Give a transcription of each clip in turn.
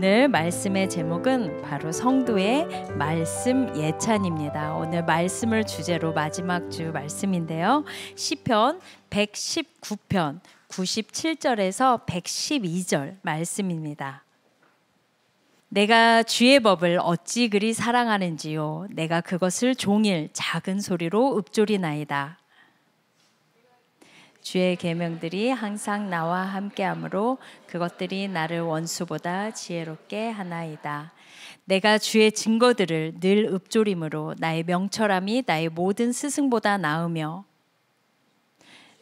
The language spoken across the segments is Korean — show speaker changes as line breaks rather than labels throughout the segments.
오늘 말씀의 제목은 바로 성도의 말씀 예찬입니다. 오늘 말씀을 주제로 마지막 주 말씀인데요. 시편 119편 97절에서 112절 말씀입니다. 내가 주의 법을 어찌 그리 사랑하는지요. 내가 그것을 종일 작은 소리로 읊조리나이다. 주의 계명들이 항상 나와 함께하므로 그것들이 나를 원수보다 지혜롭게 하나이다. 내가 주의 증거들을 늘 읊조림으로 나의 명철함이 나의 모든 스승보다 나으며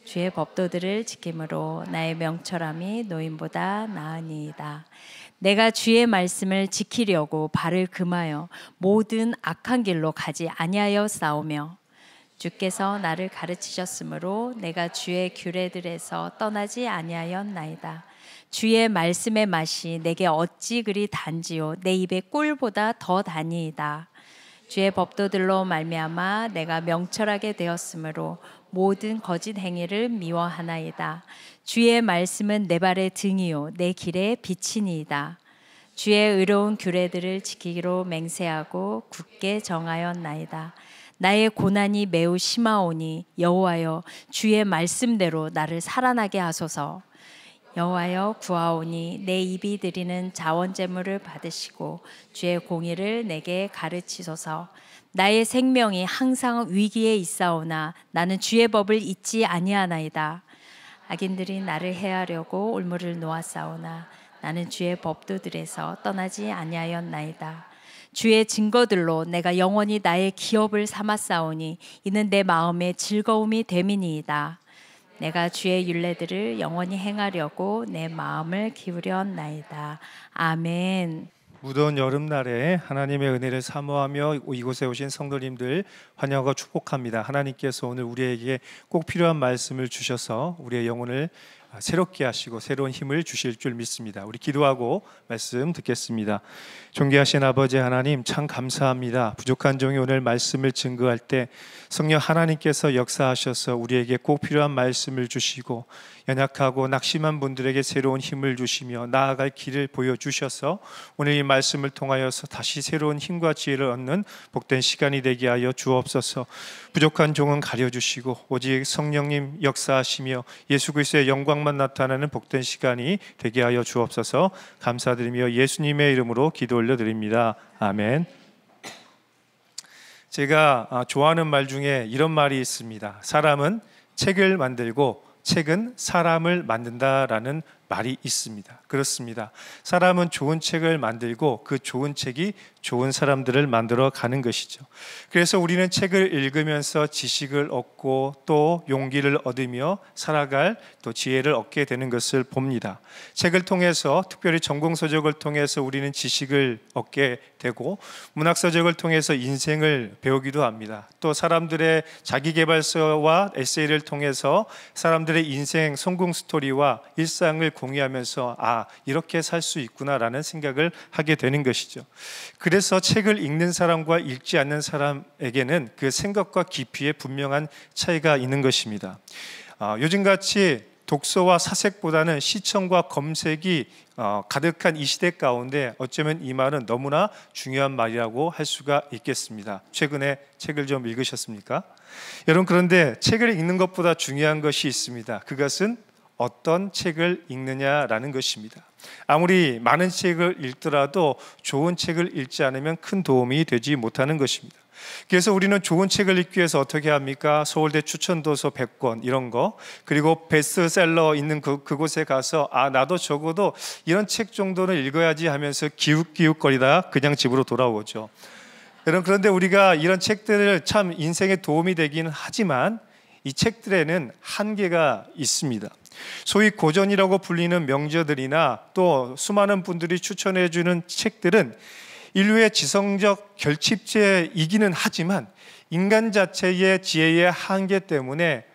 주의 법도들을 지킴으로 나의 명철함이 노인보다 나으니이다. 내가 주의 말씀을 지키려고 발을 금하여 모든 악한 길로 가지 아니하여 싸우며 주께서 나를 가르치셨으므로 내가 주의 규례들에서 떠나지 아니하였나이다. 주의 말씀의 맛이 내게 어찌 그리 단지요 내 입의 꿀보다 더 다니이다. 주의 법도들로 말미암아 내가 명철하게 되었으므로 모든 거짓 행위를 미워하나이다. 주의 말씀은 내 발의 등이요 내 길의 빛이니이다. 주의 의로운 규례들을 지키기로 맹세하고 굳게 정하였나이다. 나의 고난이 매우 심하오니 여호와여 주의 말씀대로 나를 살아나게 하소서. 여호와여 구하오니 내 입이 드리는 자원제물을 받으시고 주의 공의를 내게 가르치소서. 나의 생명이 항상 위기에 있사오나 나는 주의 법을 잊지 아니하나이다. 악인들이 나를 해하려고 올무를 놓았사오나 나는 주의 법도들에서 떠나지 아니하였나이다. 주의 증거들로 내가 영원히 나의 기업을 삼았사오니 이는 내 마음의 즐거움이 됨이니이다. 내가 주의 율례들을 영원히 행하려고 내 마음을 기울였나이다. 아멘.
무더운 여름날에 하나님의 은혜를 사모하며 이곳에 오신 성도님들 환영하고 축복합니다. 하나님께서 오늘 우리에게 꼭 필요한 말씀을 주셔서 우리의 영혼을 새롭게 하시고 새로운 힘을 주실 줄 믿습니다. 우리 기도하고 말씀 듣겠습니다. 존귀하신 아버지 하나님, 참 감사합니다. 부족한 종이 오늘 말씀을 증거할 때 성령 하나님께서 역사하셔서 우리에게 꼭 필요한 말씀을 주시고 연약하고 낙심한 분들에게 새로운 힘을 주시며 나아갈 길을 보여주셔서 오늘 이 말씀을 통하여서 다시 새로운 힘과 지혜를 얻는 복된 시간이 되게 하여 주옵소서. 부족한 종은 가려주시고 오직 성령님 역사하시며 예수 그리스도의 영광만 나타나는 복된 시간이 되게 하여 주옵소서. 감사드리며 예수님의 이름으로 기도 올려드립니다. 아멘. 제가 좋아하는 말 중에 이런 말이 있습니다. 사람은 책을 만들고 책은 사람을 만든다라는 말이 있습니다. 그렇습니다. 사람은 좋은 책을 만들고 그 좋은 책이 좋은 사람들을 만들어 가는 것이죠. 그래서 우리는 책을 읽으면서 지식을 얻고 또 용기를 얻으며 살아갈 또 지혜를 얻게 되는 것을 봅니다. 책을 통해서 특별히 전공서적을 통해서 우리는 지식을 얻게 되고 문학서적을 통해서 인생을 배우기도 합니다. 또 사람들의 자기계발서와 에세이를 통해서 사람들의 인생 성공 스토리와 일상을 공유하면서 이렇게 살 수 있구나라는 생각을 하게 되는 것이죠. 그래서 책을 읽는 사람과 읽지 않는 사람에게는 그 생각과 깊이에 분명한 차이가 있는 것입니다. 요즘같이 독서와 사색보다는 시청과 검색이 가득한 이 시대 가운데 어쩌면 이 말은 너무나 중요한 말이라고 할 수가 있겠습니다. 최근에 책을 좀 읽으셨습니까? 여러분, 그런데 책을 읽는 것보다 중요한 것이 있습니다. 그것은 어떤 책을 읽느냐라는 것입니다. 아무리 많은 책을 읽더라도 좋은 책을 읽지 않으면 큰 도움이 되지 못하는 것입니다. 그래서 우리는 좋은 책을 읽기 위해서 어떻게 합니까? 서울대 추천도서 100권 이런 거, 그리고 베스트셀러 있는 그곳에 가서 나도 적어도 이런 책 정도는 읽어야지 하면서 기웃기웃거리다 그냥 집으로 돌아오죠. 여러분, 그런데 우리가 이런 책들을 참 인생에 도움이 되기는 하지만 이 책들에는 한계가 있습니다. 소위 고전이라고 불리는 명저들이나 또 수많은 분들이 추천해주는 책들은 인류의 지성적 결집체이기는 하지만 인간 자체의 지혜의 한계 때문에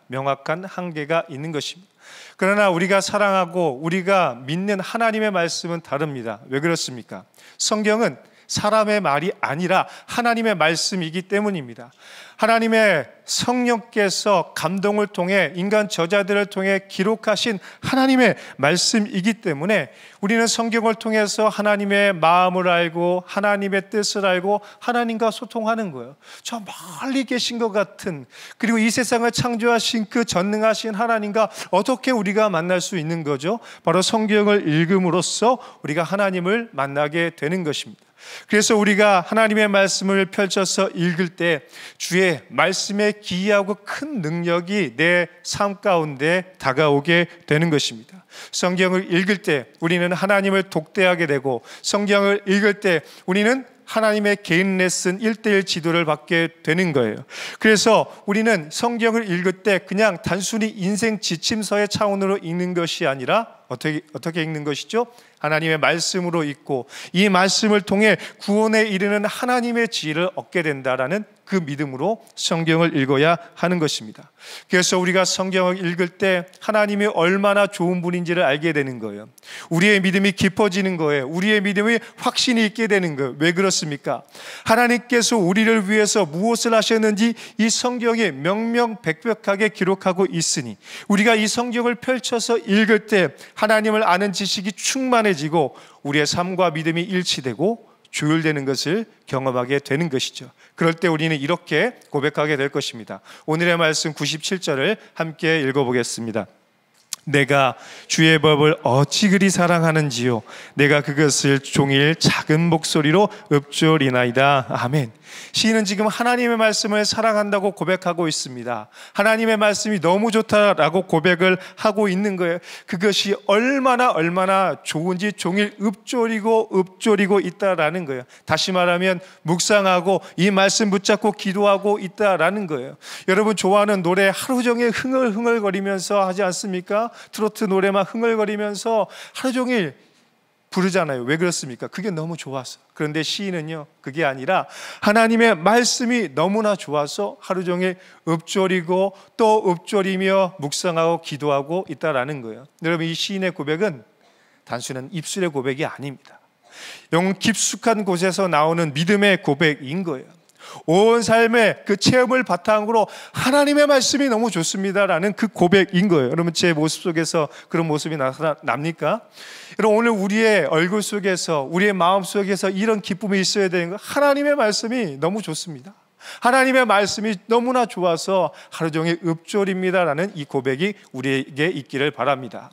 명확한 한계가 있는 것입니다. 그러나 우리가 사랑하고 우리가 믿는 하나님의 말씀은 다릅니다. 왜 그렇습니까? 성경은 사람의 말이 아니라 하나님의 말씀이기 때문입니다. 하나님의 성령께서 감동을 통해 인간 저자들을 통해 기록하신 하나님의 말씀이기 때문에 우리는 성경을 통해서 하나님의 마음을 알고 하나님의 뜻을 알고 하나님과 소통하는 거예요. 저 멀리 계신 것 같은, 그리고 이 세상을 창조하신 그 전능하신 하나님과 어떻게 우리가 만날 수 있는 거죠? 바로 성경을 읽음으로써 우리가 하나님을 만나게 되는 것입니다. 그래서 우리가 하나님의 말씀을 펼쳐서 읽을 때 주의 말씀의 기이하고 큰 능력이 내 삶 가운데 다가오게 되는 것입니다. 성경을 읽을 때 우리는 하나님을 독대하게 되고, 성경을 읽을 때 우리는 하나님의 개인 레슨 1:1 지도를 받게 되는 거예요. 그래서 우리는 성경을 읽을 때 그냥 단순히 인생 지침서의 차원으로 읽는 것이 아니라 어떻게 읽는 것이죠? 하나님의 말씀으로 읽고 이 말씀을 통해 구원에 이르는 하나님의 지혜를 얻게 된다라는 그 믿음으로 성경을 읽어야 하는 것입니다. 그래서 우리가 성경을 읽을 때 하나님이 얼마나 좋은 분인지를 알게 되는 거예요. 우리의 믿음이 깊어지는 거예요. 우리의 믿음이 확신이 있게 되는 거예요. 왜 그렇습니까? 하나님께서 우리를 위해서 무엇을 하셨는지 이 성경에 명명백백하게 기록하고 있으니 우리가 이 성경을 펼쳐서 읽을 때 하나님을 아는 지식이 충만해지고 우리의 삶과 믿음이 일치되고 조율되는 것을 경험하게 되는 것이죠. 그럴 때 우리는 이렇게 고백하게 될 것입니다. 오늘의 말씀 97절을 함께 읽어보겠습니다. 내가 주의 법을 어찌 그리 사랑하는지요, 내가 그것을 종일 작은 목소리로 읊조리나이다. 아멘. 시인은 지금 하나님의 말씀을 사랑한다고 고백하고 있습니다. 하나님의 말씀이 너무 좋다라고 고백을 하고 있는 거예요. 그것이 얼마나 좋은지 종일 읊조리고 있다라는 거예요. 다시 말하면 묵상하고 이 말씀 붙잡고 기도하고 있다라는 거예요. 여러분 좋아하는 노래 하루 종일 흥얼흥얼거리면서 하지 않습니까? 트로트 노래만 흥얼거리면서 하루 종일 부르잖아요. 왜 그렇습니까? 그게 너무 좋아서. 그런데 시인은요, 그게 아니라 하나님의 말씀이 너무나 좋아서 하루 종일 읊조리고 또 읊조리며 묵상하고 기도하고 있다라는 거예요. 여러분, 이 시인의 고백은 단순한 입술의 고백이 아닙니다. 영혼 깊숙한 곳에서 나오는 믿음의 고백인 거예요. 온 삶의 그 체험을 바탕으로 하나님의 말씀이 너무 좋습니다라는 그 고백인 거예요. 여러분, 제 모습 속에서 그런 모습이 나타납니까? 여러분, 오늘 우리의 얼굴 속에서, 우리의 마음 속에서 이런 기쁨이 있어야 되는 거, 하나님의 말씀이 너무 좋습니다. 하나님의 말씀이 너무나 좋아서 하루 종일 읊조립니다라는 이 고백이 우리에게 있기를 바랍니다.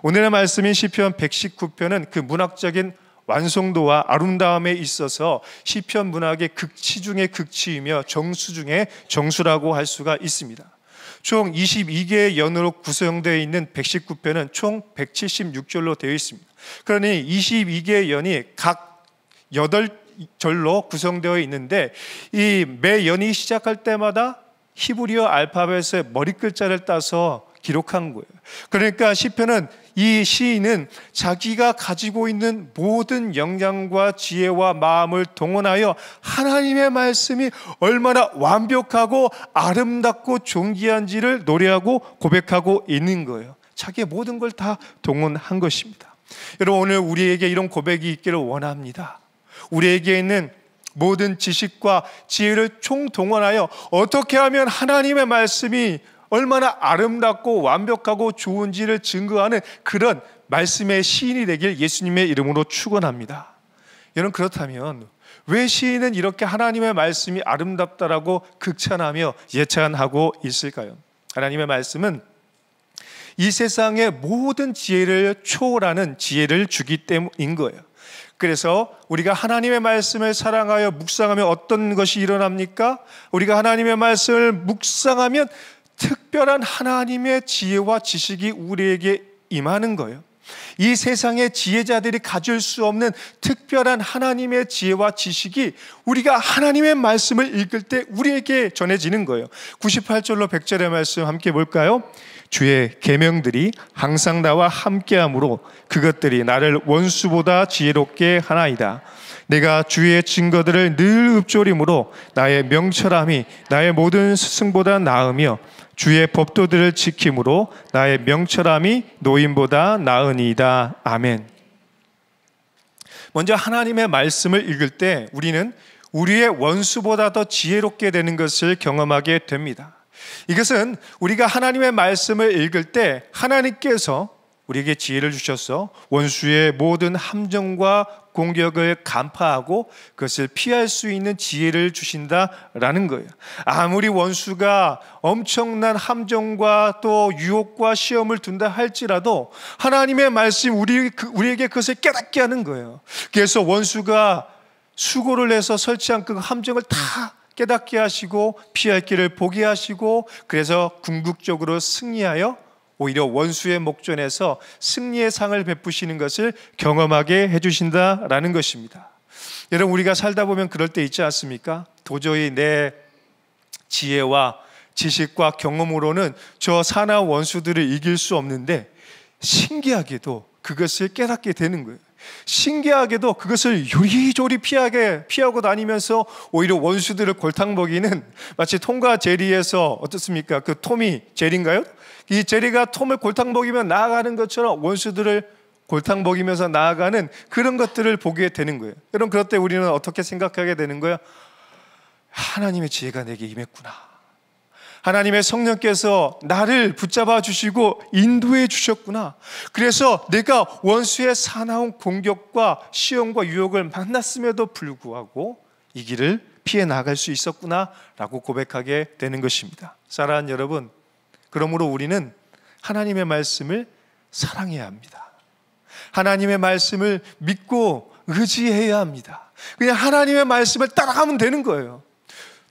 오늘의 말씀인 시편 119편은 그 문학적인 완성도와 아름다움에 있어서 시편 문학의 극치 중의 극치이며 정수 중의 정수라고 할 수가 있습니다. 총 22개의 연으로 구성되어 있는 119편은 총 176절로 되어 있습니다. 그러니 22개의 연이 각 8절로 구성되어 있는데 이 매 연이 시작할 때마다 히브리어 알파벳의 머리 글자를 따서 기록한 거예요. 그러니까 시편은, 이 시인은 자기가 가지고 있는 모든 역량과 지혜와 마음을 동원하여 하나님의 말씀이 얼마나 완벽하고 아름답고 존귀한지를 노래하고 고백하고 있는 거예요. 자기의 모든 걸 다 동원한 것입니다. 여러분, 오늘 우리에게 이런 고백이 있기를 원합니다. 우리에게 있는 모든 지식과 지혜를 총동원하여 어떻게 하면 하나님의 말씀이 얼마나 아름답고 완벽하고 좋은지를 증거하는 그런 말씀의 시인이 되길 예수님의 이름으로 축원합니다. 여러분, 그렇다면 왜 시인은 이렇게 하나님의 말씀이 아름답다라고 극찬하며 예찬하고 있을까요? 하나님의 말씀은 이 세상의 모든 지혜를 초월하는 지혜를 주기 때문인 거예요. 그래서 우리가 하나님의 말씀을 사랑하여 묵상하면 어떤 것이 일어납니까? 우리가 하나님의 말씀을 묵상하면 특별한 하나님의 지혜와 지식이 우리에게 임하는 거예요. 이 세상의 지혜자들이 가질 수 없는 특별한 하나님의 지혜와 지식이 우리가 하나님의 말씀을 읽을 때 우리에게 전해지는 거예요. 98절로 100절의 말씀 함께 볼까요? 주의 계명들이 항상 나와 함께함으로 그것들이 나를 원수보다 지혜롭게 하나이다. 내가 주의 증거들을 늘 읊조림으로 나의 명철함이 나의 모든 스승보다 나으며 주의 법도들을 지킴으로 나의 명철함이 노인보다 나으니이다. 아멘. 먼저 하나님의 말씀을 읽을 때 우리는 우리의 원수보다 더 지혜롭게 되는 것을 경험하게 됩니다. 이것은 우리가 하나님의 말씀을 읽을 때 하나님께서 우리에게 지혜를 주셔서 원수의 모든 함정과 공격을 간파하고 그것을 피할 수 있는 지혜를 주신다라는 거예요. 아무리 원수가 엄청난 함정과 또 유혹과 시험을 둔다 할지라도 하나님의 말씀 우리에게 그것을 깨닫게 하는 거예요. 그래서 원수가 수고를 해서 설치한 그 함정을 다 깨닫게 하시고 피할 길을 보게 하시고, 그래서 궁극적으로 승리하여 오히려 원수의 목전에서 승리의 상을 베푸시는 것을 경험하게 해주신다라는 것입니다. 여러분, 우리가 살다 보면 그럴 때 있지 않습니까? 도저히 내 지혜와 지식과 경험으로는 저 사나운 원수들을 이길 수 없는데 신기하게도 그것을 깨닫게 되는 거예요. 신기하게도 그것을 요리조리 피하고 다니면서 오히려 원수들을 골탕 먹이는, 마치 톰과 제리에서 어떻습니까? 그 톰이 제리인가요? 이 제리가 톰을 골탕 먹이며 나아가는 것처럼 원수들을 골탕 먹이면서 나아가는 그런 것들을 보게 되는 거예요. 여러분, 그럴 때 우리는 어떻게 생각하게 되는 거예요? 하나님의 지혜가 내게 임했구나. 하나님의 성령께서 나를 붙잡아 주시고 인도해 주셨구나. 그래서 내가 원수의 사나운 공격과 시험과 유혹을 만났음에도 불구하고 이 길을 피해 나갈 수 있었구나 라고 고백하게 되는 것입니다. 사랑하는 여러분, 그러므로 우리는 하나님의 말씀을 사랑해야 합니다. 하나님의 말씀을 믿고 의지해야 합니다. 그냥 하나님의 말씀을 따라가면 되는 거예요.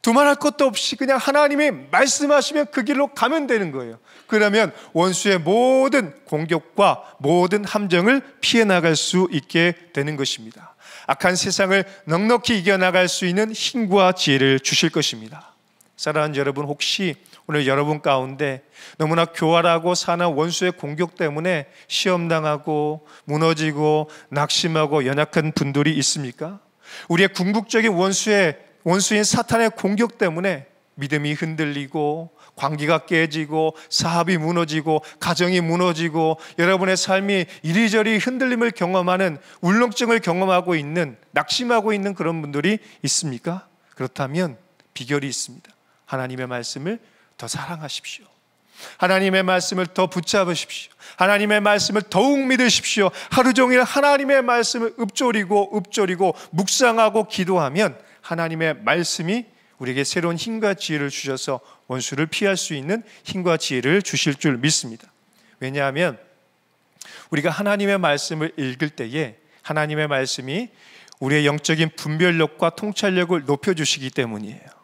두말할 것도 없이 그냥 하나님이 말씀하시면 그 길로 가면 되는 거예요. 그러면 원수의 모든 공격과 모든 함정을 피해 나갈 수 있게 되는 것입니다. 악한 세상을 넉넉히 이겨나갈 수 있는 힘과 지혜를 주실 것입니다. 사랑하는 여러분, 혹시 오늘 여러분 가운데 너무나 교활하고 사나운 원수의 공격 때문에 시험당하고 무너지고 낙심하고 연약한 분들이 있습니까? 우리의 궁극적인 원수인 사탄의 공격 때문에 믿음이 흔들리고 관계가 깨지고 사업이 무너지고 가정이 무너지고 여러분의 삶이 이리저리 흔들림을 경험하는, 울렁증을 경험하고 있는, 낙심하고 있는 그런 분들이 있습니까? 그렇다면 비결이 있습니다. 하나님의 말씀을 더 사랑하십시오. 하나님의 말씀을 더 붙잡으십시오. 하나님의 말씀을 더욱 믿으십시오. 하루 종일 하나님의 말씀을 읊조리고 묵상하고 기도하면 하나님의 말씀이 우리에게 새로운 힘과 지혜를 주셔서 원수를 피할 수 있는 힘과 지혜를 주실 줄 믿습니다. 왜냐하면 우리가 하나님의 말씀을 읽을 때에 하나님의 말씀이 우리의 영적인 분별력과 통찰력을 높여주시기 때문이에요.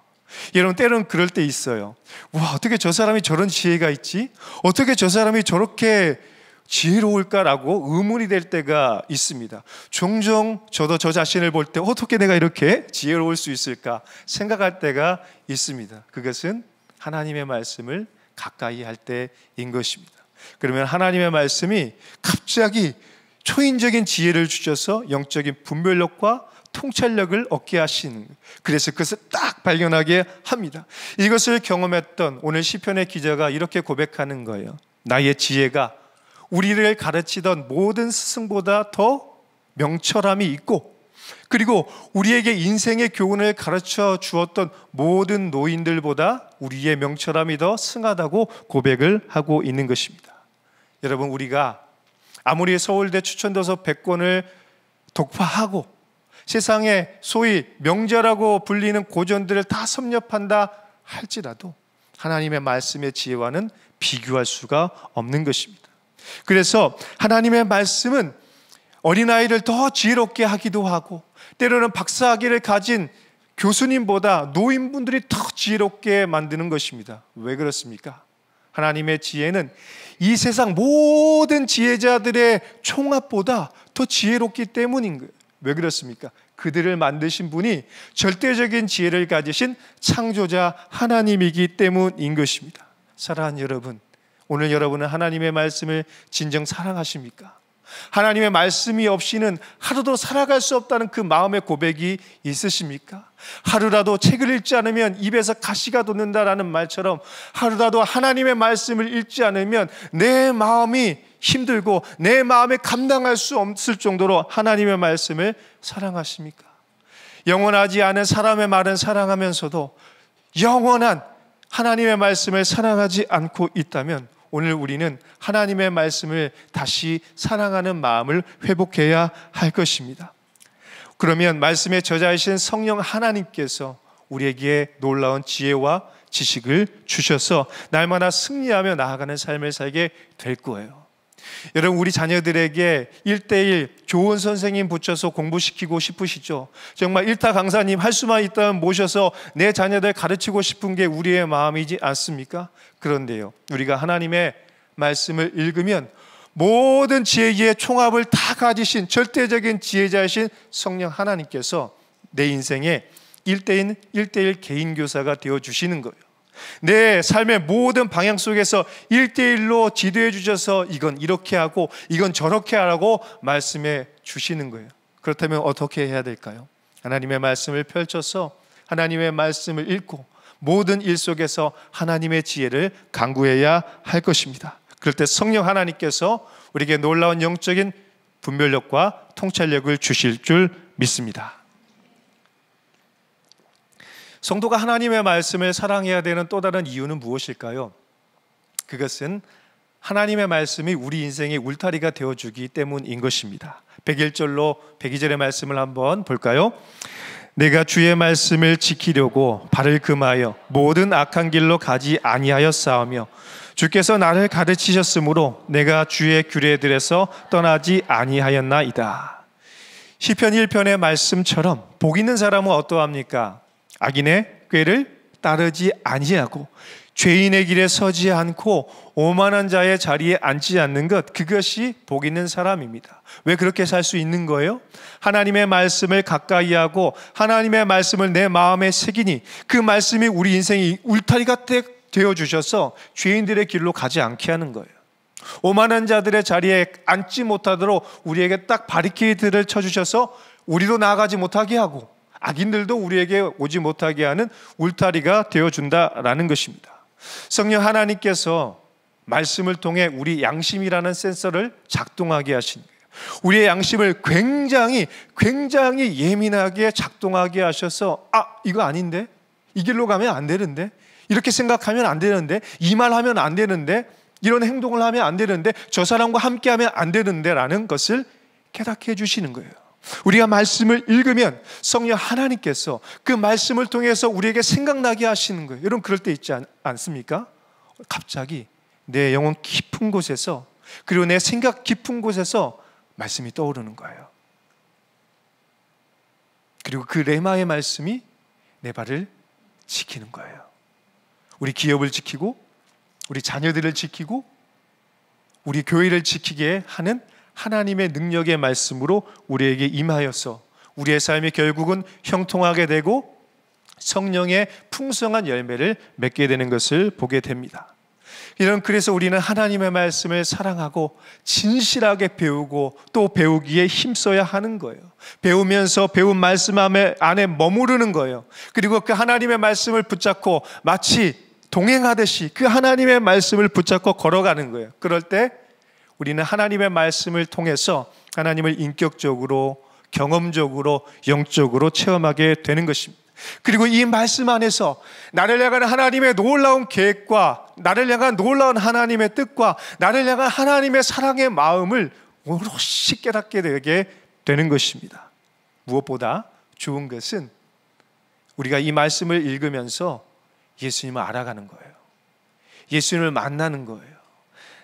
여러분, 때로는 그럴 때 있어요. 와, 어떻게 저 사람이 저런 지혜가 있지? 어떻게 저 사람이 저렇게 지혜로울까라고 의문이 될 때가 있습니다. 종종 저도 저 자신을 볼 때 어떻게 내가 이렇게 지혜로울 수 있을까 생각할 때가 있습니다. 그것은 하나님의 말씀을 가까이 할 때인 것입니다. 그러면 하나님의 말씀이 갑자기 초인적인 지혜를 주셔서 영적인 분별력과 통찰력을 얻게 하시는, 그래서 그것을 딱 발견하게 합니다. 이것을 경험했던 오늘 시편의 기자가 이렇게 고백하는 거예요. 나의 지혜가 우리를 가르치던 모든 스승보다 더 명철함이 있고, 그리고 우리에게 인생의 교훈을 가르쳐 주었던 모든 노인들보다 우리의 명철함이 더 승하다고 고백을 하고 있는 것입니다. 여러분, 우리가 아무리 서울대 추천도서 100권을 독파하고 세상에 소위 명자라고 불리는 고전들을 다 섭렵한다 할지라도 하나님의 말씀의 지혜와는 비교할 수가 없는 것입니다. 그래서 하나님의 말씀은 어린아이를 더 지혜롭게 하기도 하고, 때로는 박사학위를 가진 교수님보다 노인분들이 더 지혜롭게 만드는 것입니다. 왜 그렇습니까? 하나님의 지혜는 이 세상 모든 지혜자들의 총합보다 더 지혜롭기 때문인 거예요. 왜 그렇습니까? 그들을 만드신 분이 절대적인 지혜를 가지신 창조자 하나님이기 때문인 것입니다. 사랑하는 여러분, 오늘 여러분은 하나님의 말씀을 진정 사랑하십니까? 하나님의 말씀이 없이는 하루도 살아갈 수 없다는 그 마음의 고백이 있으십니까? 하루라도 책을 읽지 않으면 입에서 가시가 돋는다라는 말처럼 하루라도 하나님의 말씀을 읽지 않으면 내 마음이 힘들고 내 마음에 감당할 수 없을 정도로 하나님의 말씀을 사랑하십니까? 영원하지 않은 사람의 말은 사랑하면서도 영원한 하나님의 말씀을 사랑하지 않고 있다면 오늘 우리는 하나님의 말씀을 다시 사랑하는 마음을 회복해야 할 것입니다. 그러면 말씀의 저자이신 성령 하나님께서 우리에게 놀라운 지혜와 지식을 주셔서 날마다 승리하며 나아가는 삶을 살게 될 거예요. 여러분, 우리 자녀들에게 1:1 좋은 선생님 붙여서 공부시키고 싶으시죠? 정말 일타 강사님 할 수만 있다면 모셔서 내 자녀들 가르치고 싶은 게 우리의 마음이지 않습니까? 그런데요, 우리가 하나님의 말씀을 읽으면 모든 지혜의 총합을 다 가지신 절대적인 지혜자이신 성령 하나님께서 내 인생에 1:1 개인 교사가 되어주시는 거예요. 내 삶의 모든 방향 속에서 1:1로 지도해 주셔서 이건 이렇게 하고 이건 저렇게 하라고 말씀해 주시는 거예요. 그렇다면 어떻게 해야 될까요? 하나님의 말씀을 펼쳐서 하나님의 말씀을 읽고 모든 일 속에서 하나님의 지혜를 강구해야 할 것입니다. 그럴 때 성령 하나님께서 우리에게 놀라운 영적인 분별력과 통찰력을 주실 줄 믿습니다. 성도가 하나님의 말씀을 사랑해야 되는 또 다른 이유는 무엇일까요? 그것은 하나님의 말씀이 우리 인생의 울타리가 되어주기 때문인 것입니다. 101절로 102절의 말씀을 한번 볼까요? 내가 주의 말씀을 지키려고 발을 금하여 모든 악한 길로 가지 아니하였사오며 주께서 나를 가르치셨으므로 내가 주의 규례들에서 떠나지 아니하였나이다. 시편 1편의 말씀처럼 복 있는 사람은 어떠합니까? 악인의 꾀를 따르지 아니하고 죄인의 길에 서지 않고 오만한 자의 자리에 앉지 않는 것, 그것이 복 있는 사람입니다. 왜 그렇게 살 수 있는 거예요? 하나님의 말씀을 가까이 하고 하나님의 말씀을 내 마음에 새기니 그 말씀이 우리 인생의 울타리가 되어주셔서 죄인들의 길로 가지 않게 하는 거예요. 오만한 자들의 자리에 앉지 못하도록 우리에게 딱 바리케이드를 쳐주셔서 우리도 나아가지 못하게 하고 악인들도 우리에게 오지 못하게 하는 울타리가 되어준다라는 것입니다. 성령 하나님께서 말씀을 통해 우리 양심이라는 센서를 작동하게 하신 거예요. 우리의 양심을 굉장히 예민하게 작동하게 하셔서 이거 아닌데? 이 길로 가면 안 되는데? 이렇게 생각하면 안 되는데? 이 말 하면 안 되는데? 이런 행동을 하면 안 되는데? 저 사람과 함께 하면 안 되는데? 라는 것을 깨닫게 해주시는 거예요. 우리가 말씀을 읽으면 성령 하나님께서 그 말씀을 통해서 우리에게 생각나게 하시는 거예요. 여러분, 그럴 때 있지 않습니까? 갑자기 내 영혼 깊은 곳에서, 그리고 내 생각 깊은 곳에서 말씀이 떠오르는 거예요. 그리고 그 레마의 말씀이 내 발을 지키는 거예요. 우리 기업을 지키고 우리 자녀들을 지키고 우리 교회를 지키게 하는 하나님의 능력의 말씀으로 우리에게 임하여서 우리의 삶이 결국은 형통하게 되고 성령의 풍성한 열매를 맺게 되는 것을 보게 됩니다. 그래서 우리는 하나님의 말씀을 사랑하고 진실하게 배우고 또 배우기에 힘써야 하는 거예요. 배우면서 배운 말씀 안에 머무르는 거예요. 그리고 그 하나님의 말씀을 붙잡고 마치 동행하듯이 그 하나님의 말씀을 붙잡고 걸어가는 거예요. 그럴 때 우리는 하나님의 말씀을 통해서 하나님을 인격적으로, 경험적으로, 영적으로 체험하게 되는 것입니다. 그리고 이 말씀 안에서 나를 향한 하나님의 놀라운 계획과 나를 향한 놀라운 하나님의 뜻과 나를 향한 하나님의 사랑의 마음을 오롯이 깨닫게 되게 되는 것입니다. 무엇보다 좋은 것은 우리가 이 말씀을 읽으면서 예수님을 알아가는 거예요. 예수님을 만나는 거예요.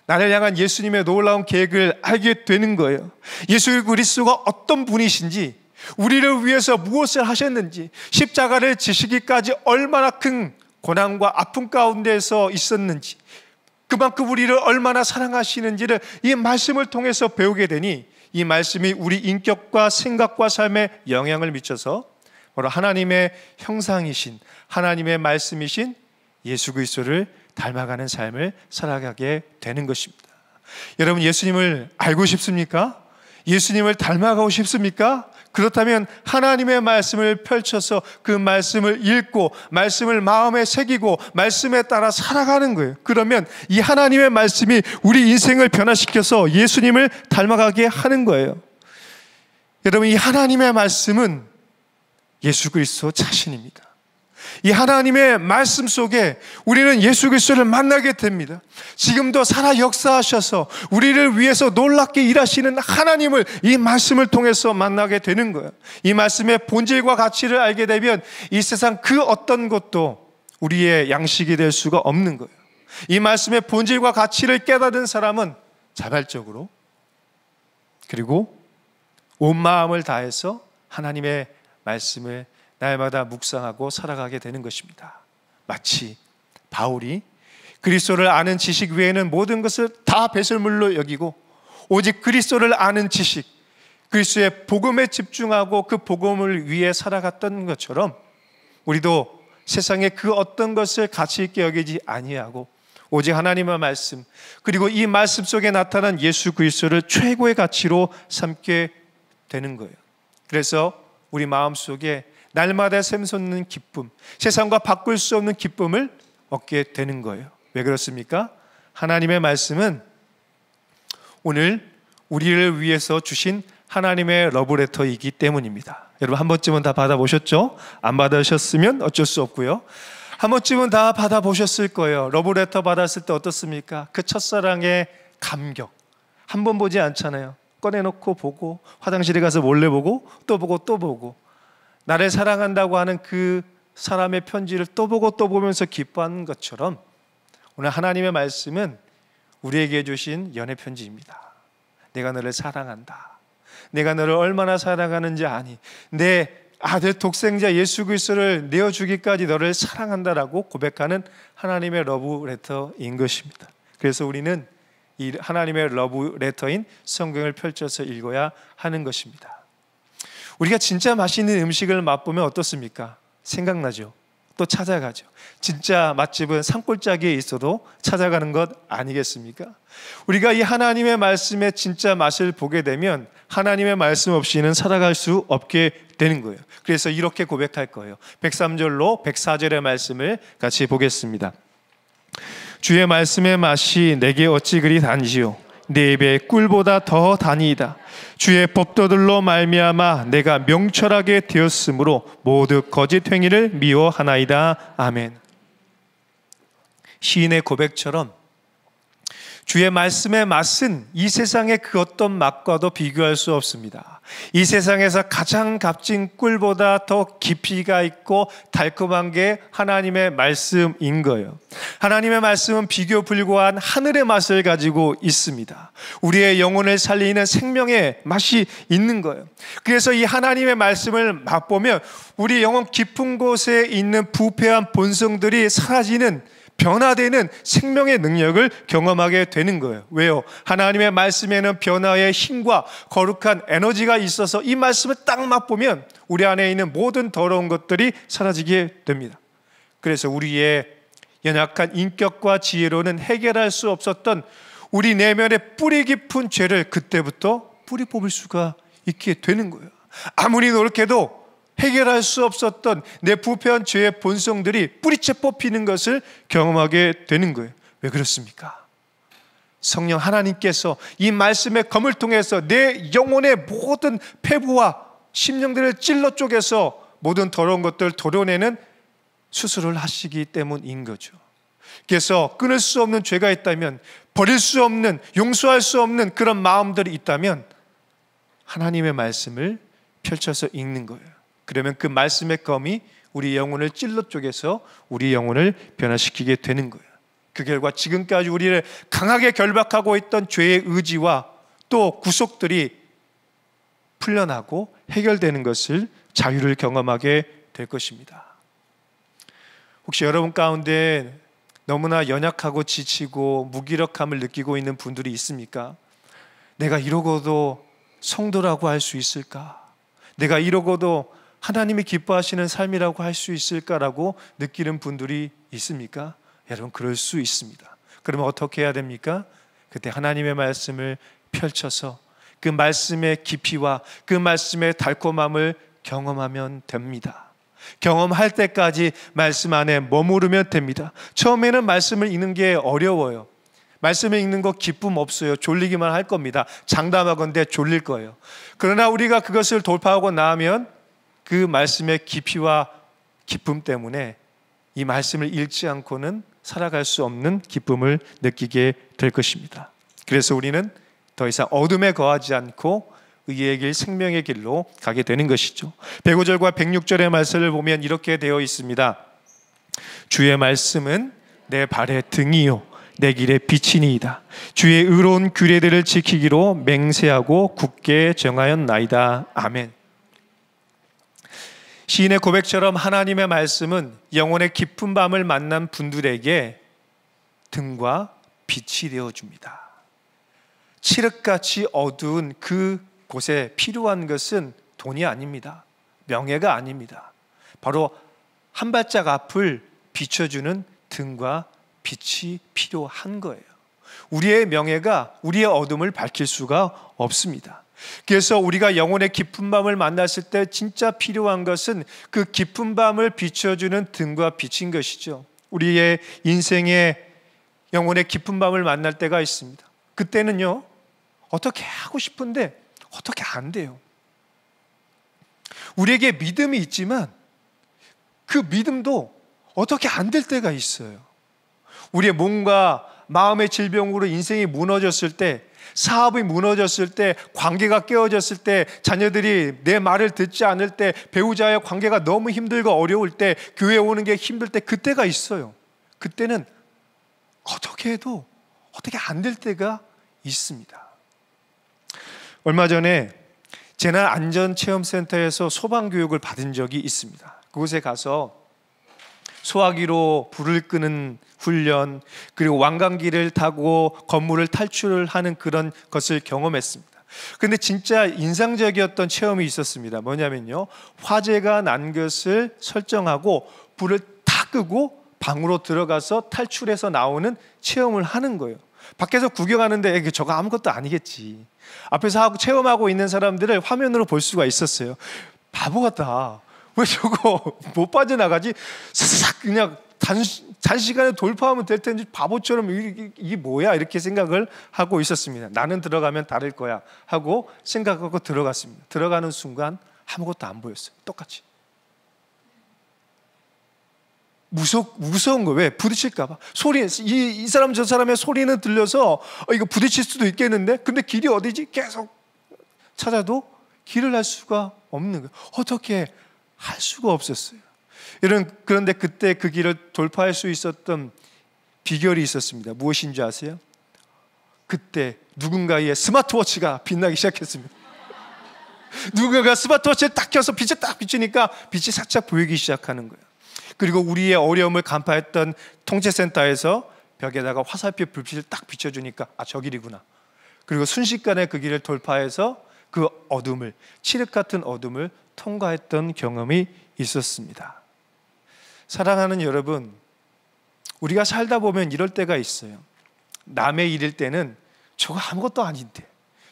나를 향한 예수님의 놀라운 계획을 알게 되는 거예요. 예수 그리스도가 어떤 분이신지, 우리를 위해서 무엇을 하셨는지, 십자가를 지시기까지 얼마나 큰 고난과 아픔 가운데서 있었는지, 그만큼 우리를 얼마나 사랑하시는지를 이 말씀을 통해서 배우게 되니 이 말씀이 우리 인격과 생각과 삶에 영향을 미쳐서 바로 하나님의 형상이신, 하나님의 말씀이신 예수 그리스도를 닮아가는 삶을 살아가게 되는 것입니다. 여러분, 예수님을 알고 싶습니까? 예수님을 닮아가고 싶습니까? 그렇다면 하나님의 말씀을 펼쳐서 그 말씀을 읽고 말씀을 마음에 새기고 말씀에 따라 살아가는 거예요. 그러면 이 하나님의 말씀이 우리 인생을 변화시켜서 예수님을 닮아가게 하는 거예요. 여러분, 이 하나님의 말씀은 예수 그리스도 자신입니다. 이 하나님의 말씀 속에 우리는 예수 그리스도를 만나게 됩니다. 지금도 살아 역사하셔서 우리를 위해서 놀랍게 일하시는 하나님을 이 말씀을 통해서 만나게 되는 거예요. 이 말씀의 본질과 가치를 알게 되면 이 세상 그 어떤 것도 우리의 양식이 될 수가 없는 거예요. 이 말씀의 본질과 가치를 깨닫은 사람은 자발적으로 그리고 온 마음을 다해서 하나님의 말씀을 날마다 묵상하고 살아가게 되는 것입니다. 마치 바울이 그리스도를 아는 지식 외에는 모든 것을 다 배설물로 여기고 오직 그리스도를 아는 지식, 그리스도의 복음에 집중하고 그 복음을 위해 살아갔던 것처럼 우리도 세상의 그 어떤 것을 가치 있게 여기지 아니하고 오직 하나님의 말씀, 그리고 이 말씀 속에 나타난 예수 그리스도를 최고의 가치로 삼게 되는 거예요. 그래서 우리 마음속에 날마다 샘솟는 기쁨, 세상과 바꿀 수 없는 기쁨을 얻게 되는 거예요. 왜 그렇습니까? 하나님의 말씀은 오늘 우리를 위해서 주신 하나님의 러브레터이기 때문입니다. 여러분, 한 번쯤은 다 받아보셨죠? 안 받으셨으면 어쩔 수 없고요. 한 번쯤은 다 받아보셨을 거예요. 러브레터 받았을 때 어떻습니까? 그 첫사랑의 감격, 한 번 보지 않잖아요. 꺼내놓고 보고, 화장실에 가서 몰래 보고, 또 보고 또 보고, 나를 사랑한다고 하는 그 사람의 편지를 또 보고 또 보면서 기뻐하는 것처럼 오늘 하나님의 말씀은 우리에게 주신 연애 편지입니다. 내가 너를 사랑한다. 내가 너를 얼마나 사랑하는지 아니. 내 아들 독생자 예수 그리스도를 내어주기까지 너를 사랑한다라고 고백하는 하나님의 러브레터인 것입니다. 그래서 우리는 이 하나님의 러브레터인 성경을 펼쳐서 읽어야 하는 것입니다. 우리가 진짜 맛있는 음식을 맛보면 어떻습니까? 생각나죠. 또 찾아가죠. 진짜 맛집은 산골짜기에 있어도 찾아가는 것 아니겠습니까? 우리가 이 하나님의 말씀의 진짜 맛을 보게 되면 하나님의 말씀 없이는 살아갈 수 없게 되는 거예요. 그래서 이렇게 고백할 거예요. 103절로 104절의 말씀을 같이 보겠습니다. 주의 말씀의 맛이 내게 어찌 그리 단지요 내 입에 꿀보다 더 다니이다. 주의 법도들로 말미암아 내가 명철하게 되었으므로 모두 거짓 행위를 미워하나이다. 아멘. 시인의 고백처럼 주의 말씀의 맛은 이 세상의 그 어떤 맛과도 비교할 수 없습니다. 이 세상에서 가장 값진 꿀보다 더 깊이가 있고 달콤한 게 하나님의 말씀인 거예요. 하나님의 말씀은 비교 불가한 하늘의 맛을 가지고 있습니다. 우리의 영혼을 살리는 생명의 맛이 있는 거예요. 그래서 이 하나님의 말씀을 맛보면 우리 영혼 깊은 곳에 있는 부패한 본성들이 사라지는, 변화되는 생명의 능력을 경험하게 되는 거예요. 왜요? 하나님의 말씀에는 변화의 힘과 거룩한 에너지가 있어서 이 말씀을 딱 맛보면 우리 안에 있는 모든 더러운 것들이 사라지게 됩니다. 그래서 우리의 연약한 인격과 지혜로는 해결할 수 없었던 우리 내면의 뿌리 깊은 죄를 그때부터 뿌리 뽑을 수가 있게 되는 거예요. 아무리 노력해도 해결할 수 없었던 내 부패한 죄의 본성들이 뿌리째 뽑히는 것을 경험하게 되는 거예요. 왜 그렇습니까? 성령 하나님께서 이 말씀의 검을 통해서 내 영혼의 모든 폐부와 심령들을 찔러 쪼개서 모든 더러운 것들을 도려내는 수술을 하시기 때문인 거죠. 그래서 끊을 수 없는 죄가 있다면, 버릴 수 없는, 용서할 수 없는 그런 마음들이 있다면 하나님의 말씀을 펼쳐서 읽는 거예요. 그러면 그 말씀의 검이 우리 영혼을 찔러 쪼개서 우리 영혼을 변화시키게 되는 거예요. 그 결과 지금까지 우리를 강하게 결박하고 있던 죄의 의지와 또 구속들이 풀려나고 해결되는 것을, 자유를 경험하게 될 것입니다. 혹시 여러분 가운데 너무나 연약하고 지치고 무기력함을 느끼고 있는 분들이 있습니까? 내가 이러고도 성도라고 할 수 있을까? 내가 이러고도 하나님이 기뻐하시는 삶이라고 할 수 있을까라고 느끼는 분들이 있습니까? 여러분, 그럴 수 있습니다. 그러면 어떻게 해야 됩니까? 그때 하나님의 말씀을 펼쳐서 그 말씀의 깊이와 그 말씀의 달콤함을 경험하면 됩니다. 경험할 때까지 말씀 안에 머무르면 됩니다. 처음에는 말씀을 읽는 게 어려워요. 말씀을 읽는 거 기쁨 없어요. 졸리기만 할 겁니다. 장담하건대 졸릴 거예요. 그러나 우리가 그것을 돌파하고 나면 그 말씀의 깊이와 기쁨 때문에 이 말씀을 읽지 않고는 살아갈 수 없는 기쁨을 느끼게 될 것입니다. 그래서 우리는 더 이상 어둠에 거하지 않고 의의 길, 생명의 길로 가게 되는 것이죠. 105절과 106절의 말씀을 보면 이렇게 되어 있습니다. 주의 말씀은 내 발의 등이요 내 길의 빛이니이다. 주의 의로운 규례들을 지키기로 맹세하고 굳게 정하였나이다. 아멘. 시인의 고백처럼 하나님의 말씀은 영혼의 깊은 밤을 만난 분들에게 등과 빛이 되어줍니다. 칠흑같이 어두운 그 곳에 필요한 것은 돈이 아닙니다. 명예가 아닙니다. 바로 한 발짝 앞을 비춰주는 등과 빛이 필요한 거예요. 우리의 명예가 우리의 어둠을 밝힐 수가 없습니다. 그래서 우리가 영혼의 깊은 밤을 만났을 때 진짜 필요한 것은 그 깊은 밤을 비춰주는 등과 빛인 것이죠. 우리의 인생의 영혼의 깊은 밤을 만날 때가 있습니다. 그때는요, 어떻게 하고 싶은데 어떻게 안 돼요. 우리에게 믿음이 있지만 그 믿음도 어떻게 안 될 때가 있어요. 우리의 몸과 마음의 질병으로 인생이 무너졌을 때, 사업이 무너졌을 때, 관계가 깨어졌을 때, 자녀들이 내 말을 듣지 않을 때, 배우자의 관계가 너무 힘들고 어려울 때, 교회 오는 게 힘들 때, 그때가 있어요. 그때는 어떻게 해도 어떻게 안 될 때가 있습니다. 얼마 전에 재난안전체험센터에서 소방교육을 받은 적이 있습니다. 그곳에 가서 소화기로 불을 끄는 훈련, 그리고 왕관기를 타고 건물을 탈출하는 그런 것을 경험했습니다. 그런데 진짜 인상적이었던 체험이 있었습니다. 뭐냐면요, 화재가 난 것을 설정하고 불을 다 끄고 방으로 들어가서 탈출해서 나오는 체험을 하는 거예요. 밖에서 구경하는데 저거 아무것도 아니겠지. 앞에서 하고 체험하고 있는 사람들을 화면으로 볼 수가 있었어요. 바보 같다. 왜 저거 못 빠져나가지? 싹 그냥 단시간에 돌파하면 될 텐데 바보처럼 이게 뭐야? 이렇게 생각을 하고 있었습니다. 나는 들어가면 다를 거야 하고 생각하고 들어갔습니다. 들어가는 순간 아무것도 안 보였어요. 똑같이. 무서운 거. 왜? 부딪힐까 봐. 소리, 이 사람 저 사람의 소리는 들려서 이거 부딪힐 수도 있겠는데, 근데 길이 어디지? 계속 찾아도 길을 알 수가 없는 거예요. 어떻게 할 수가 없었어요. 그런데 그때 그 길을 돌파할 수 있었던 비결이 있었습니다. 무엇인지 아세요? 그때 누군가의 스마트워치가 빛나기 시작했습니다. 누군가가 스마트워치를 딱 켜서 빛을 딱 비추니까 빛이 살짝 보이기 시작하는 거예요. 그리고 우리의 어려움을 간파했던 통제센터에서 벽에다가 화살표 불빛을 딱 비춰주니까 저 길이구나. 그리고 순식간에 그 길을 돌파해서 그 어둠을, 칠흑 같은 어둠을 통과했던 경험이 있었습니다. 사랑하는 여러분, 우리가 살다 보면 이럴 때가 있어요. 남의 일일 때는 저거 아무것도 아닌데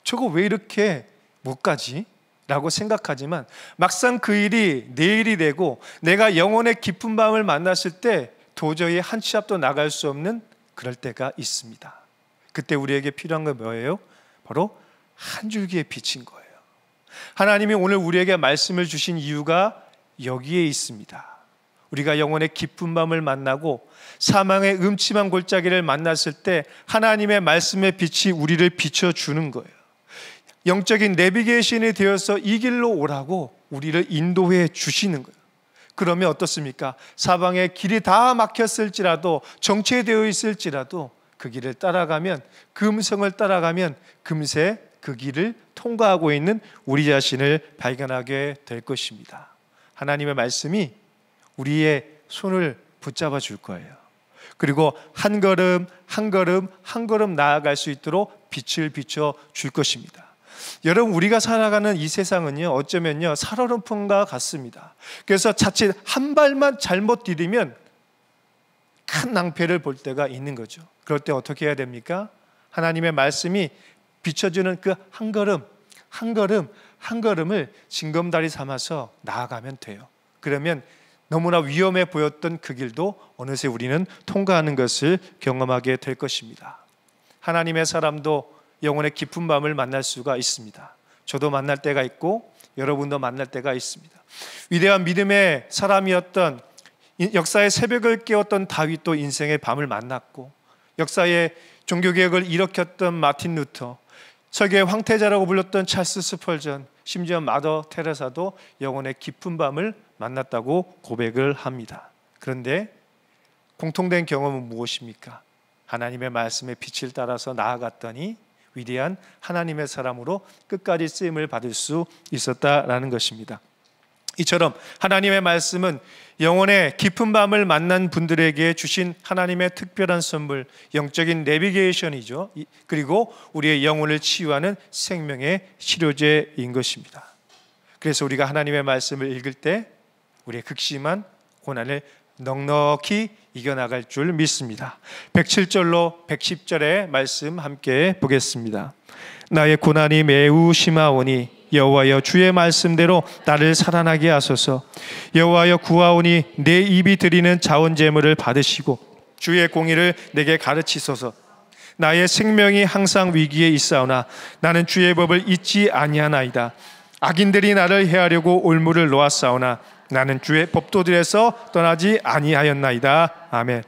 저거 왜 이렇게 못 가지? 라고 생각하지만 막상 그 일이 내 일이 되고 내가 영혼의 깊은 밤을 만났을 때 도저히 한 치 앞도 나갈 수 없는 그럴 때가 있습니다. 그때 우리에게 필요한 건 뭐예요? 바로 한 줄기의 빛인 거예요. 하나님이 오늘 우리에게 말씀을 주신 이유가 여기에 있습니다. 우리가 영혼의 깊은 밤을 만나고 사망의 음침한 골짜기를 만났을 때 하나님의 말씀의 빛이 우리를 비춰주는 거예요. 영적인 내비게이션이 되어서 이 길로 오라고 우리를 인도해 주시는 거예요. 그러면 어떻습니까? 사방에 길이 다 막혔을지라도, 정체되어 있을지라도 그 길을 따라가면, 그 음성을 따라가면 금세 그 길을 통과하고 있는 우리 자신을 발견하게 될 것입니다. 하나님의 말씀이 우리의 손을 붙잡아 줄 거예요. 그리고 한 걸음 한 걸음 한 걸음 나아갈 수 있도록 빛을 비춰 줄 것입니다. 여러분, 우리가 살아가는 이 세상은요, 어쩌면요 살얼음판과 같습니다. 그래서 자칫 한 발만 잘못 디디면 큰 낭패를 볼 때가 있는 거죠. 그럴 때 어떻게 해야 됩니까? 하나님의 말씀이 비춰주는 그 한 걸음, 한 걸음 한 걸음을 징검다리 삼아서 나아가면 돼요. 그러면 너무나 위험해 보였던 그 길도 어느새 우리는 통과하는 것을 경험하게 될 것입니다. 하나님의 사람도 영혼의 깊은 밤을 만날 수가 있습니다. 저도 만날 때가 있고 여러분도 만날 때가 있습니다. 위대한 믿음의 사람이었던, 역사의 새벽을 깨웠던 다윗도 인생의 밤을 만났고, 역사의 종교개혁을 일으켰던 마틴 루터, 설교의 황태자라고 불렸던 찰스 스펄전, 심지어 마더 테레사도 영혼의 깊은 밤을 만났다고 고백을 합니다. 그런데 공통된 경험은 무엇입니까? 하나님의 말씀의 빛을 따라서 나아갔더니 위대한 하나님의 사람으로 끝까지 쓰임을 받을 수 있었다라는 것입니다. 이처럼 하나님의 말씀은 영혼의 깊은 밤을 만난 분들에게 주신 하나님의 특별한 선물, 영적인 내비게이션이죠. 그리고 우리의 영혼을 치유하는 생명의 치료제인 것입니다. 그래서 우리가 하나님의 말씀을 읽을 때 우리의 극심한 고난을 넉넉히 이겨나갈 줄 믿습니다. 107절로 110절의 말씀 함께 보겠습니다. 나의 고난이 매우 심하오니 여호와여 주의 말씀대로 나를 살아나게 하소서. 여호와여 구하오니 내 입이 드리는 자원 제물을 받으시고 주의 공의를 내게 가르치소서. 나의 생명이 항상 위기에 있사오나 나는 주의 법을 잊지 아니하나이다. 악인들이 나를 해하려고 올무를 놓았사오나 나는 주의 법도들에서 떠나지 아니하였나이다. 아멘.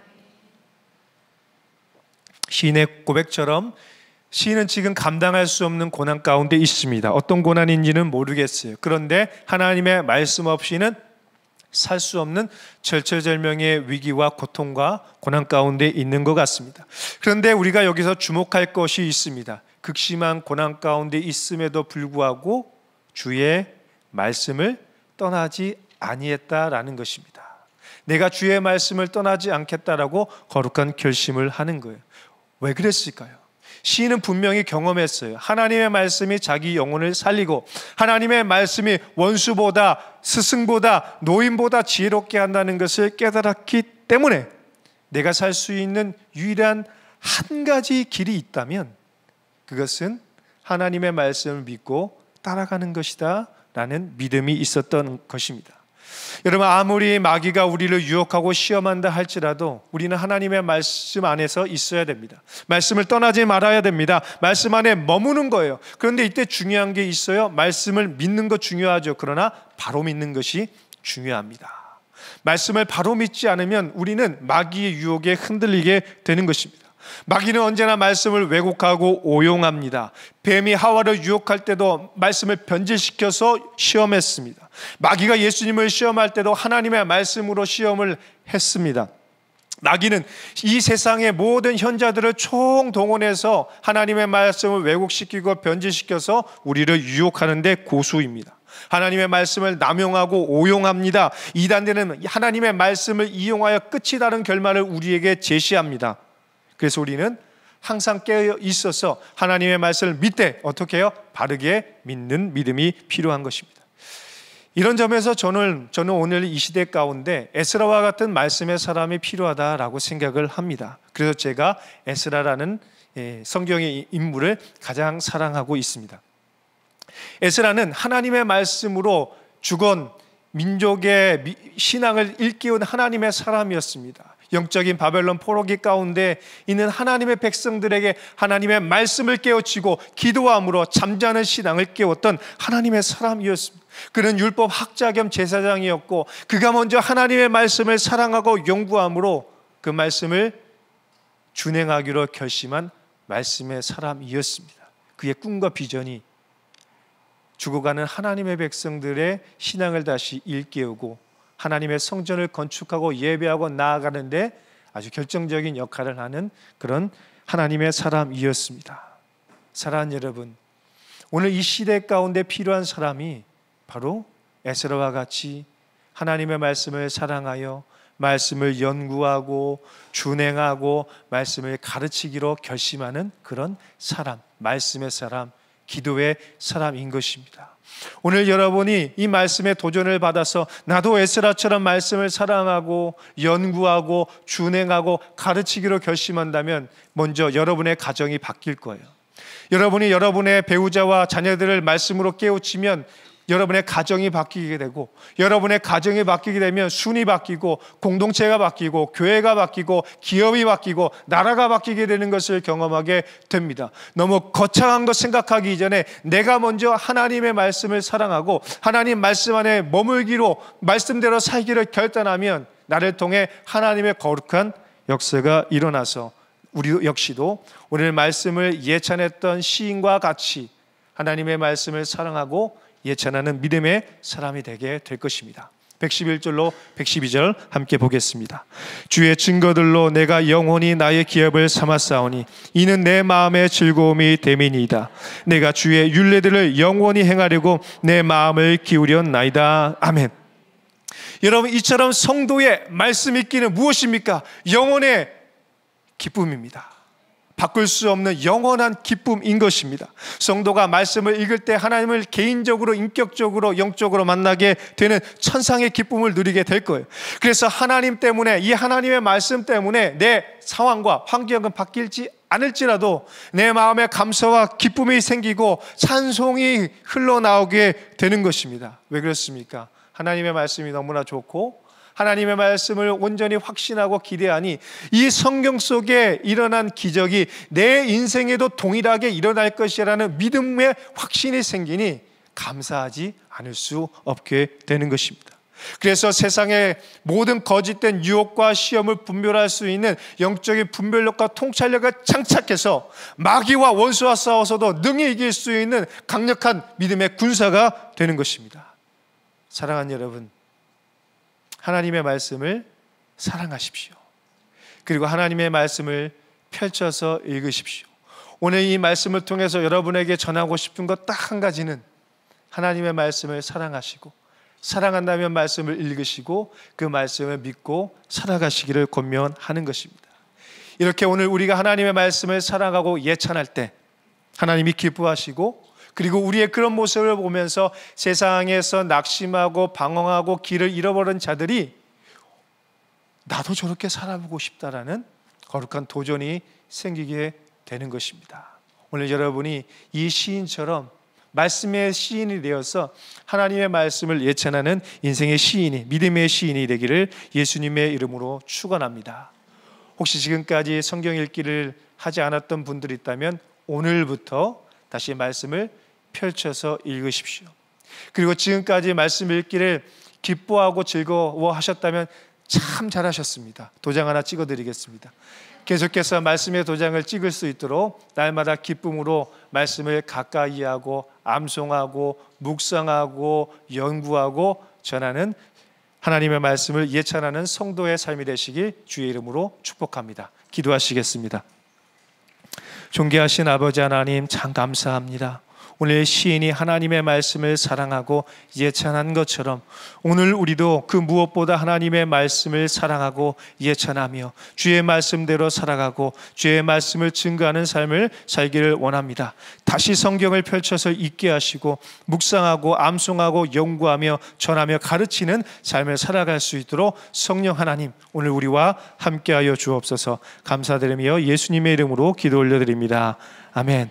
시인의 고백처럼 시인은 지금 감당할 수 없는 고난 가운데 있습니다. 어떤 고난인지는 모르겠어요. 그런데 하나님의 말씀 없이는 살 수 없는 절체절명의 위기와 고통과 고난 가운데 있는 것 같습니다. 그런데 우리가 여기서 주목할 것이 있습니다. 극심한 고난 가운데 있음에도 불구하고 주의 말씀을 떠나지 아니했다라는 것입니다. 내가 주의 말씀을 떠나지 않겠다라고 거룩한 결심을 하는 거예요. 왜 그랬을까요? 시인은 분명히 경험했어요. 하나님의 말씀이 자기 영혼을 살리고 하나님의 말씀이 원수보다, 스승보다, 노인보다 지혜롭게 한다는 것을 깨달았기 때문에 내가 살 수 있는 유일한 한 가지 길이 있다면 그것은 하나님의 말씀을 믿고 따라가는 것이다 라는 믿음이 있었던 것입니다. 여러분, 아무리 마귀가 우리를 유혹하고 시험한다 할지라도 우리는 하나님의 말씀 안에서 있어야 됩니다. 말씀을 떠나지 말아야 됩니다. 말씀 안에 머무는 거예요. 그런데 이때 중요한 게 있어요. 말씀을 믿는 것 중요하죠. 그러나 바로 믿는 것이 중요합니다. 말씀을 바로 믿지 않으면 우리는 마귀의 유혹에 흔들리게 되는 것입니다. 마귀는 언제나 말씀을 왜곡하고 오용합니다. 뱀이 하와를 유혹할 때도 말씀을 변질시켜서 시험했습니다. 마귀가 예수님을 시험할 때도 하나님의 말씀으로 시험을 했습니다. 마귀는 이 세상의 모든 현자들을 총동원해서 하나님의 말씀을 왜곡시키고 변질시켜서 우리를 유혹하는 데 고수입니다. 하나님의 말씀을 남용하고 오용합니다. 이단들은 하나님의 말씀을 이용하여 끝이 다른 결말을 우리에게 제시합니다. 그래서 우리는 항상 깨어 있어서 하나님의 말씀을 믿되 어떻게 해요? 바르게 믿는 믿음이 필요한 것입니다. 이런 점에서 저는 오늘 이 시대 가운데 에스라와 같은 말씀의 사람이 필요하다라고 생각을 합니다. 그래서 제가 에스라라는 성경의 인물을 가장 사랑하고 있습니다. 에스라는 하나님의 말씀으로 죽은 민족의 신앙을 일깨운 하나님의 사람이었습니다. 영적인 바벨론 포로기 가운데 있는 하나님의 백성들에게 하나님의 말씀을 깨우치고 기도함으로 잠자는 신앙을 깨웠던 하나님의 사람이었습니다. 그는 율법 학자 겸 제사장이었고 그가 먼저 하나님의 말씀을 사랑하고 연구함으로 그 말씀을 준행하기로 결심한 말씀의 사람이었습니다. 그의 꿈과 비전이 죽어가는 하나님의 백성들의 신앙을 다시 일깨우고 하나님의 성전을 건축하고 예배하고 나아가는데 아주 결정적인 역할을 하는 그런 하나님의 사람이었습니다. 사랑하는 여러분, 오늘 이 시대 가운데 필요한 사람이 바로 에스라와 같이 하나님의 말씀을 사랑하여 말씀을 연구하고 준행하고 말씀을 가르치기로 결심하는 그런 사람, 말씀의 사람, 기도의 사람인 것입니다. 오늘 여러분이 이 말씀의 도전을 받아서 나도 에스라처럼 말씀을 사랑하고 연구하고 준행하고 가르치기로 결심한다면 먼저 여러분의 가정이 바뀔 거예요. 여러분이 여러분의 배우자와 자녀들을 말씀으로 깨우치면 여러분의 가정이 바뀌게 되고, 여러분의 가정이 바뀌게 되면 순이 바뀌고, 공동체가 바뀌고, 교회가 바뀌고, 기업이 바뀌고, 나라가 바뀌게 되는 것을 경험하게 됩니다. 너무 거창한 것 생각하기 이전에 내가 먼저 하나님의 말씀을 사랑하고 하나님 말씀 안에 머물기로, 말씀대로 살기를 결단하면 나를 통해 하나님의 거룩한 역사가 일어나서 우리 역시도 오늘 말씀을 예찬했던 시인과 같이 하나님의 말씀을 사랑하고 예찬하는 믿음의 사람이 되게 될 것입니다. 111절로 112절 함께 보겠습니다. 주의 증거들로 내가 영원히 나의 기업을 삼았사오니 이는 내 마음의 즐거움이 됨이니이다. 내가 주의 율례들을 영원히 행하려고 내 마음을 기울였나이다. 아멘. 여러분, 이처럼 성도의 말씀 읽기는 무엇입니까? 영원의 기쁨입니다. 바꿀 수 없는 영원한 기쁨인 것입니다. 성도가 말씀을 읽을 때 하나님을 개인적으로, 인격적으로, 영적으로 만나게 되는 천상의 기쁨을 누리게 될 거예요. 그래서 하나님 때문에, 이 하나님의 말씀 때문에 내 상황과 환경은 바뀔지 않을지라도 내 마음에 감사와 기쁨이 생기고 찬송이 흘러나오게 되는 것입니다. 왜 그렇습니까? 하나님의 말씀이 너무나 좋고 하나님의 말씀을 온전히 확신하고 기대하니 이 성경 속에 일어난 기적이 내 인생에도 동일하게 일어날 것이라는 믿음의 확신이 생기니 감사하지 않을 수 없게 되는 것입니다. 그래서 세상의 모든 거짓된 유혹과 시험을 분별할 수 있는 영적인 분별력과 통찰력을 장착해서 마귀와 원수와 싸워서도 능히 이길 수 있는 강력한 믿음의 군사가 되는 것입니다. 사랑하는 여러분, 하나님의 말씀을 사랑하십시오. 그리고 하나님의 말씀을 펼쳐서 읽으십시오. 오늘 이 말씀을 통해서 여러분에게 전하고 싶은 것 딱 한 가지는 하나님의 말씀을 사랑하시고, 사랑한다면 말씀을 읽으시고 그 말씀을 믿고 살아가시기를 권면하는 것입니다. 이렇게 오늘 우리가 하나님의 말씀을 사랑하고 예찬할 때 하나님이 기뻐하시고, 그리고 우리의 그런 모습을 보면서 세상에서 낙심하고 방황하고 길을 잃어버린 자들이 나도 저렇게 살아보고 싶다라는 거룩한 도전이 생기게 되는 것입니다. 오늘 여러분이 이 시인처럼 말씀의 시인이 되어서 하나님의 말씀을 예찬하는 인생의 시인이, 믿음의 시인이 되기를 예수님의 이름으로 축원합니다. 혹시 지금까지 성경 읽기를 하지 않았던 분들이 있다면 오늘부터 다시 말씀을 펼쳐서 읽으십시오. 그리고 지금까지 말씀 읽기를 기뻐하고 즐거워하셨다면 참 잘하셨습니다. 도장 하나 찍어드리겠습니다. 계속해서 말씀의 도장을 찍을 수 있도록 날마다 기쁨으로 말씀을 가까이 하고 암송하고 묵상하고 연구하고 전하는 하나님의 말씀을 예찬하는 성도의 삶이 되시길 주의 이름으로 축복합니다. 기도하시겠습니다. 존귀하신 아버지 하나님, 참 감사합니다. 오늘 시인이 하나님의 말씀을 사랑하고 예찬한 것처럼 오늘 우리도 그 무엇보다 하나님의 말씀을 사랑하고 예찬하며 주의 말씀대로 살아가고 주의 말씀을 증거하는 삶을 살기를 원합니다. 다시 성경을 펼쳐서 읽게 하시고 묵상하고 암송하고 연구하며 전하며 가르치는 삶을 살아갈 수 있도록 성령 하나님, 오늘 우리와 함께하여 주옵소서. 감사드리며 예수님의 이름으로 기도 올려드립니다. 아멘.